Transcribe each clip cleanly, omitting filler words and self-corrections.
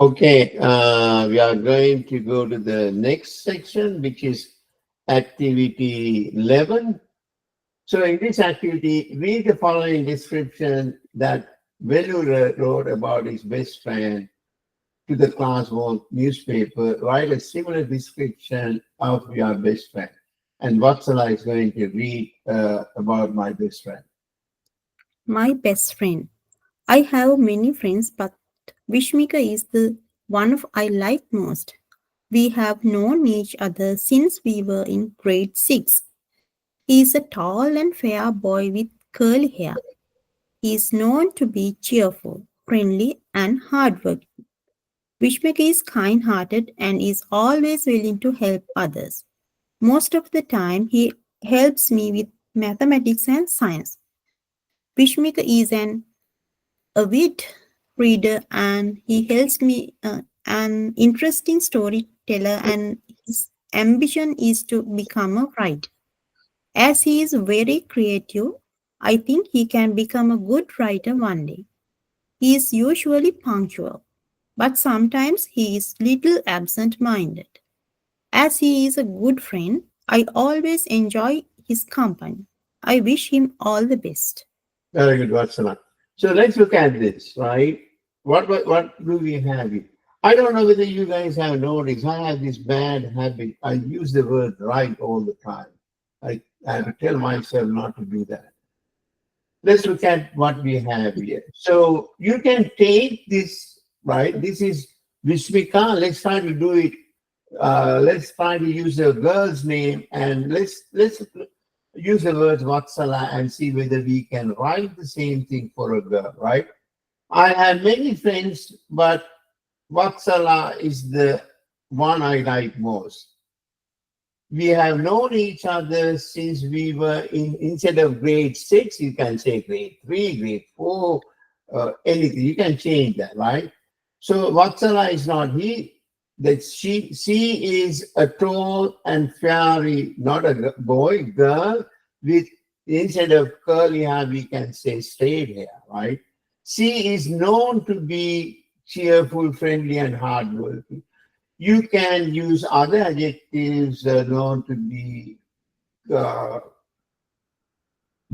Okay, we are going to go to the next section, which is activity 11. So in this activity, read the following description that Velu wrote about his best friend to the classwork newspaper. Write a similar description of your best friend. And Vatsala is going to read about my best friend. My best friend. I have many friends, but Vishmika is the one of I like most. We have known each other since we were in grade 6. He is a tall and fair boy with curly hair. He is known to be cheerful, friendly, and hardworking. Vishmika is kind hearted and is always willing to help others. Most of the time, he helps me with mathematics and science. Vishmika is an avid reader and he helps me an interesting storyteller, and his ambition is to become a writer. As he is very creative, I think he can become a good writer one day. He is usually punctual, but sometimes he is little absent-minded. As he is a good friend, I always enjoy his company. I wish him all the best. Very good, Vatsala. So let's look at this, right? What do we have here? I don't know whether you guys have noticed. I have this bad habit. I use the word right all the time. I have to tell myself not to do that. Let's look at what we have here. So you can take this, right? This is Vishmika. Let's try to do it. Let's try to use a girl's name and let's use the word Vatsala and see whether we can write the same thing for a girl, right? I have many friends, but Vatsala is the one I like most. We have known each other since we were in, instead of grade 6, you can say grade 3, grade 4, anything. You can change that, right? So Vatsala is not he, that she is a tall and fairy, not a boy, girl, with instead of curly hair, we can say straight hair, right? She is known to be cheerful, friendly, and hardworking. You can use other adjectives known to be uh,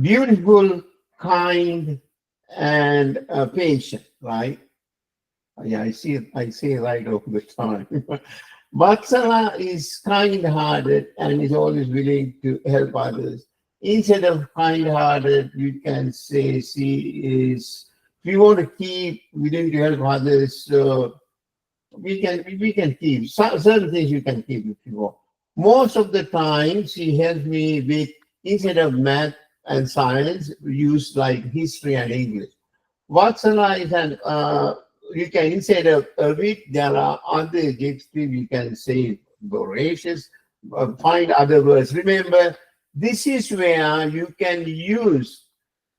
beautiful, kind, and patient, right? Yeah, I see it. I say right over the time. Vatsala is kind-hearted and is always willing to help others. Instead of kind-hearted, you can say she is. If you want to keep willing to help others, so we can keep certain things. You can keep if you want. Most of the time, she helps me with instead of math and science, use like history and English. Vatsala is an you can instead of it, there are other adjectives you can say voracious, find other words. Remember, this is where you can use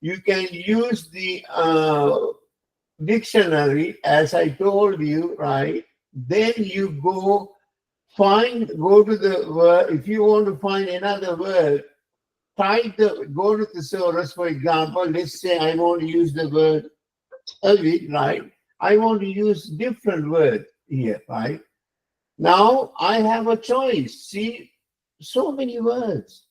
the dictionary as I told you, right? Then you go to the word. If you want to find another word, go to thesaurus, for example. Let's say I want to use the word avid, right? I want to use different word here, right? Now I have a choice. See, so many words.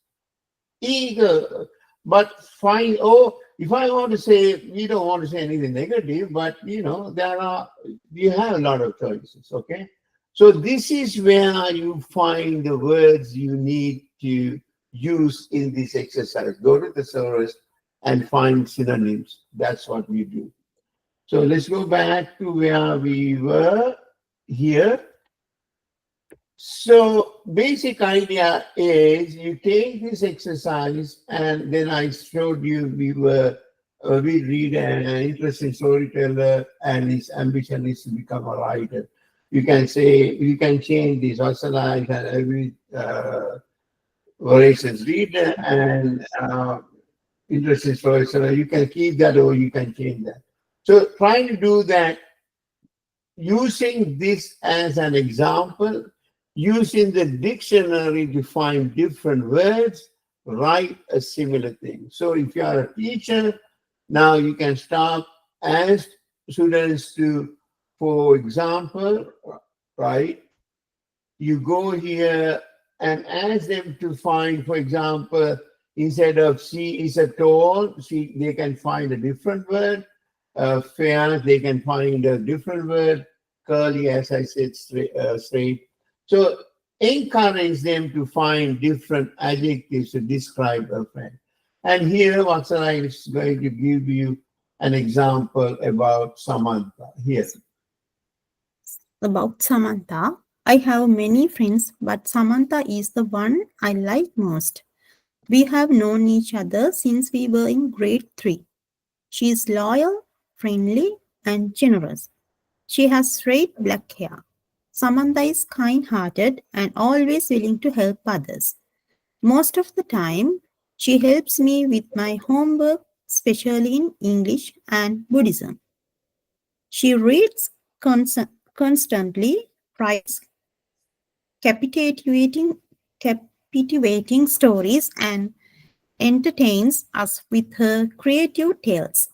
Eager, but fine. Oh, if I want to say, we don't want to say anything negative, but you have a lot of choices. Okay, so this is where you find the words you need to use in this exercise. Go to the thesaurus and find synonyms. That's what we do. So let's go back to where we were here. So basic idea is you take this exercise and then I showed you we read an interesting storyteller and his ambition is to become a writer. You can change this also like every voracious reader and interesting storyteller. You can keep that or you can change that. So trying to do that using this as an example, using the dictionary to find different words, write a similar thing. So if you are a teacher, now you can start ask students to For example, right, you go here and ask them to find, for example, instead of she is a tall, they can find a different word. Fair, they can find a different word. Curly, as I said, straight. So encourage them to find different adjectives to describe a friend. And here, Vatsala is going to give you an example about Samantha. Here. About Samantha, I have many friends, but Samantha is the one I like most. We have known each other since we were in grade 3. She is loyal, friendly, and generous. She has straight black hair. Samantha is kind hearted and always willing to help others. Most of the time, she helps me with my homework, especially in English and Buddhism. She reads constantly, writes captivating, captivating stories, and entertains us with her creative tales.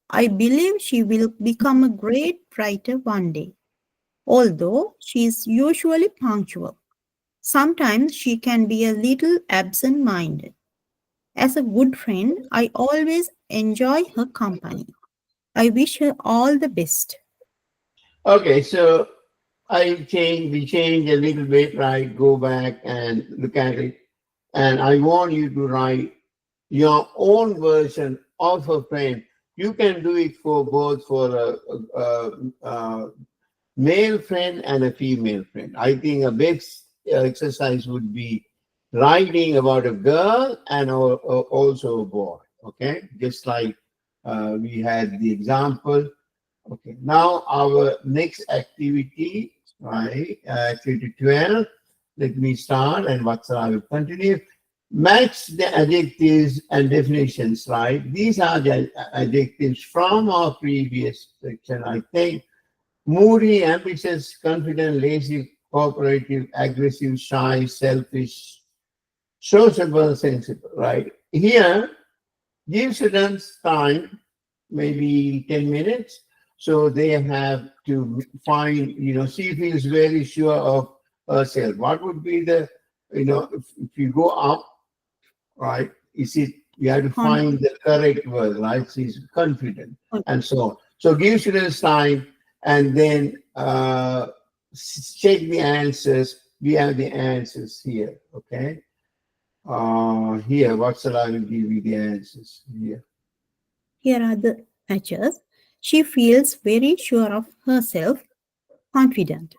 I believe she will become a great writer one day, although she is usually punctual. Sometimes she can be a little absent minded. As a good friend, I always enjoy her company. I wish her all the best. Okay, so we change a little bit, right? Go back and look at it. And I want you to write your own version of a friend. You can do it for both for a male friend and a female friend. I think a best exercise would be writing about a girl and also a boy. Okay, just like we had the example. Okay, now our next activity, right? Activity 12. Let me start, and I will continue. Match the adjectives and definitions, right? These are the adjectives from our previous section, I think. Moody, ambitious, confident, lazy, cooperative, aggressive, shy, selfish, sociable, sensible, right? Here, give students time, maybe 10 minutes. So they have to find, she feels very sure of herself. What would be the, if you go up, right, you have to find the correct word, right? She's confident and so on. So give students time and then check the answers. We have the answers here, okay? Here, I will give you the answers here. Here are the answers. She feels very sure of herself, confident.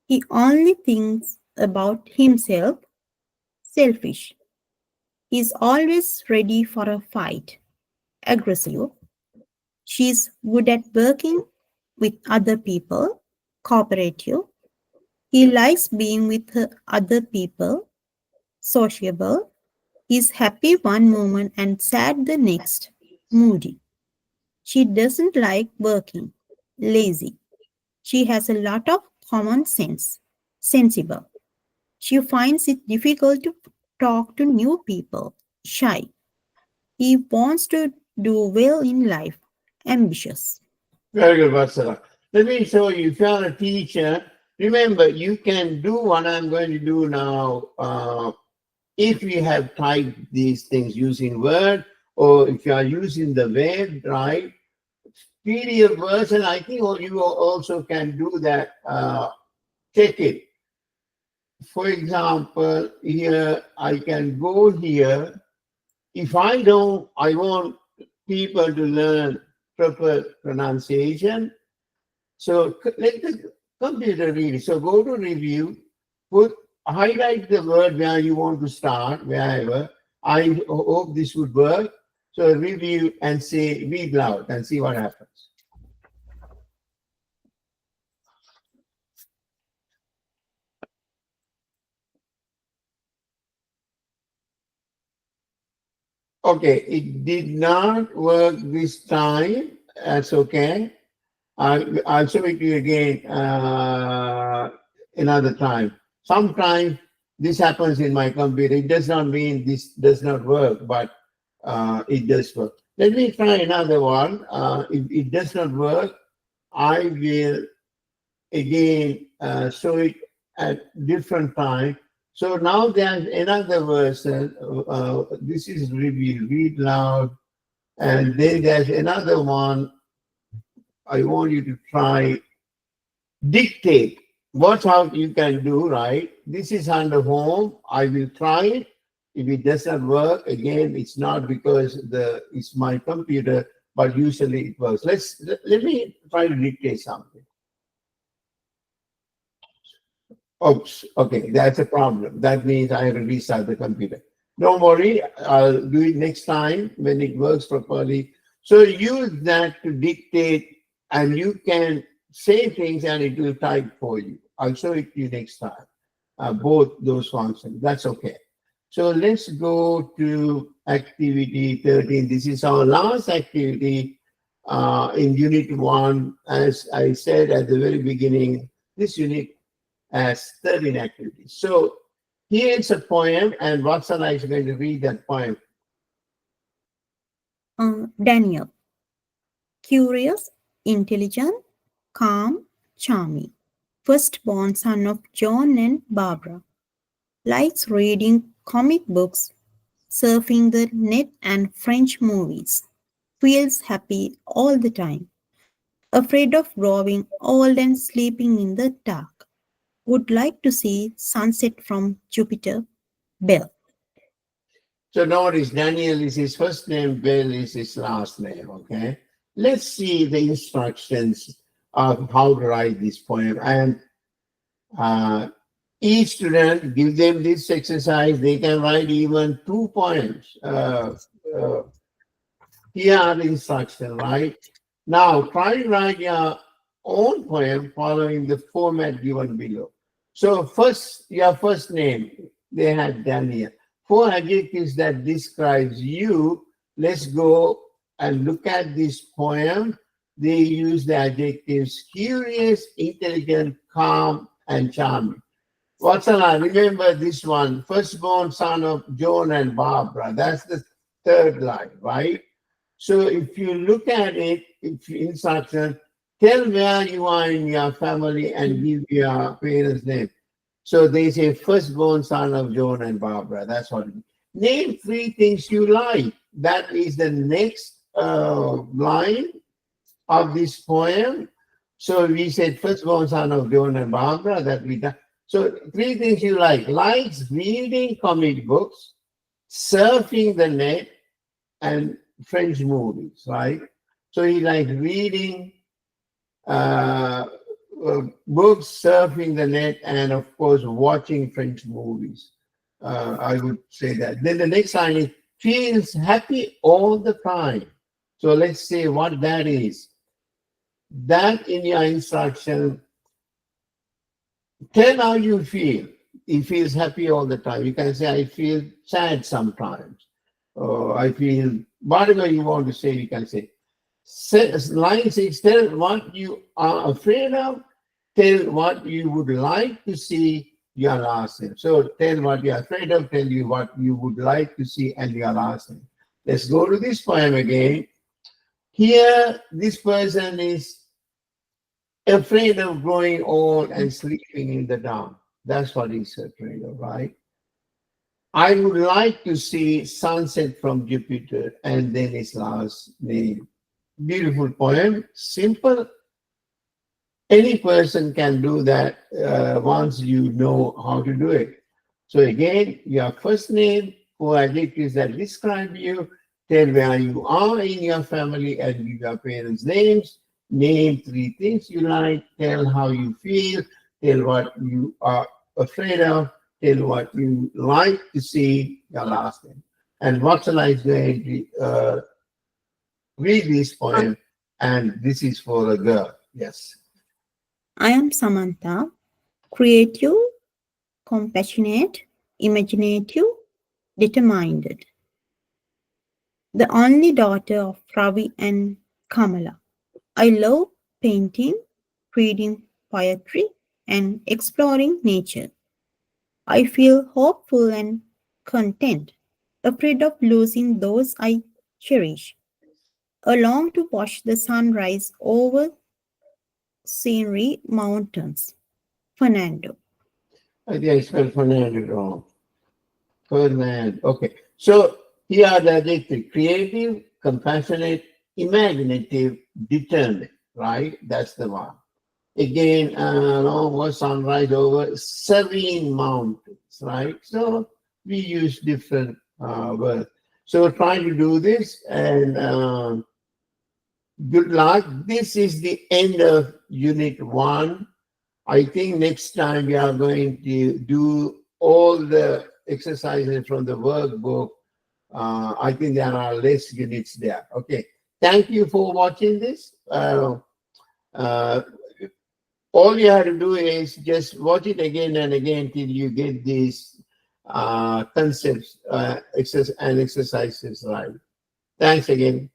He only thinks about himself, selfish. He is always ready for a fight, aggressive. She is good at working with other people, cooperative. He likes being with other people, sociable. He is happy one moment and sad the next, moody. She doesn't like working, lazy. She has a lot of common sense, sensible. She finds it difficult to talk to new people, shy. He wants to do well in life, ambitious. Very good, Vatsala. Let me show you, if you're a teacher, remember, you can do what I'm going to do now. If you have typed these things using Word, or if you are using the web, right? PDF version, I think you also can do that. Check it. For example, here, I can go here. If I want people to learn proper pronunciation. So let the computer read it. So go to review, highlight the word where you want to start, wherever. I hope this would work. So review and say, read loud and see what happens. Okay, it did not work this time. That's okay. I'll show it to you again another time. Sometimes this happens in my computer. It does not mean this does not work, but it does work. Let me try another one. If it does not work, I will again show it at different time. So now there's another version. This is review, read loud, and then there's another one. I want you to try dictate. What how you can do, right? This is under home. I will try it. If it doesn't work, again, it's not because it's my computer, but usually it works. Let me try to dictate something. Oops, okay, that's a problem. That means I have to restart the computer. Don't worry, I'll do it next time when it works properly. So use that to dictate, and you can say things and it will type for you. I'll show it to you next time, both those functions. That's okay. So let's go to activity 13. This is our last activity in unit 1. As I said at the very beginning, this unit has 13 activities. So here's a poem, and Vatsala is going to read that poem. Daniel. Curious, intelligent, calm, charming. Firstborn son of John and Barbara. Likes reading comic books, surfing the net and French movies. Feels happy all the time. Afraid of growing old and sleeping in the dark. Would like to see sunset from Jupiter. Bell. So notice Daniel is his first name, Bell is his last name, okay? Let's see the instructions of how to write this poem. And each student, give them this exercise. They can write even 2 poems. Here are the instructions, right? Now, try to write your own poem following the format given below. So first, your first name, they had Daniel. 4 adjectives that describes you. Let's go and look at this poem. They use the adjectives curious, intelligent, calm, and charming. Vatsala, remember this one, firstborn son of John and Barbara. That's the third line, right? So if you look at it, if instruction, tell where you are in your family and give your parents' name. So they say firstborn son of John and Barbara. That's what it is. Name 3 things you like. That is the next line of this poem. So we said firstborn son of John and Barbara. That we done. So 3 things you like. Likes reading comic books, surfing the net, and French movies, right? So he likes reading books, surfing the net, and of course watching French movies. I would say that. Then the next line is feels happy all the time. So let's say what that is. That in your instruction, tell how you feel. He feels happy all the time. You can say, I feel sad sometimes. Or I feel, whatever you want to say, you can say. Line 6, tell what you are afraid of. Tell what you would like to see your last name. So tell what you're afraid of, tell you what you would like to see, and your last name. Let's go to this poem again. Here, this person is afraid of growing old and sleeping in the dark. That's what he's afraid of, right? I would like to see sunset from Jupiter, and then his last name. Beautiful poem, simple. Any person can do that once you know how to do it. So again, your first name, 4 adjectives that describe you, tell where you are in your family and give your parents' names, name 3 things you like, tell how you feel, tell what you are afraid of, tell what you like to see, your last name. And Vatsala is going to read this poem, and this is for a girl. Yes. I am Samantha, creative, compassionate, imaginative, determined. The only daughter of Ravi and Kamala. I love painting, reading poetry, and exploring nature. I feel hopeful and content, afraid of losing those I cherish. I long to watch the sunrise over scenery, mountains. Fernando. I think I spelled Fernando wrong. Fernand. Okay. So here are the adjectives: creative, compassionate, imaginative, determined. Right? That's the one. Again, over sunrise over serene mountains. Right? So we use different words. So we're trying to do this, and good luck. This is the end of Unit 1. I think next time we are going to do all the exercises from the workbook. I think there are less units there. Okay. Thank you for watching this. All you have to do is just watch it again and again till you get these concepts and exercises right. Thanks again.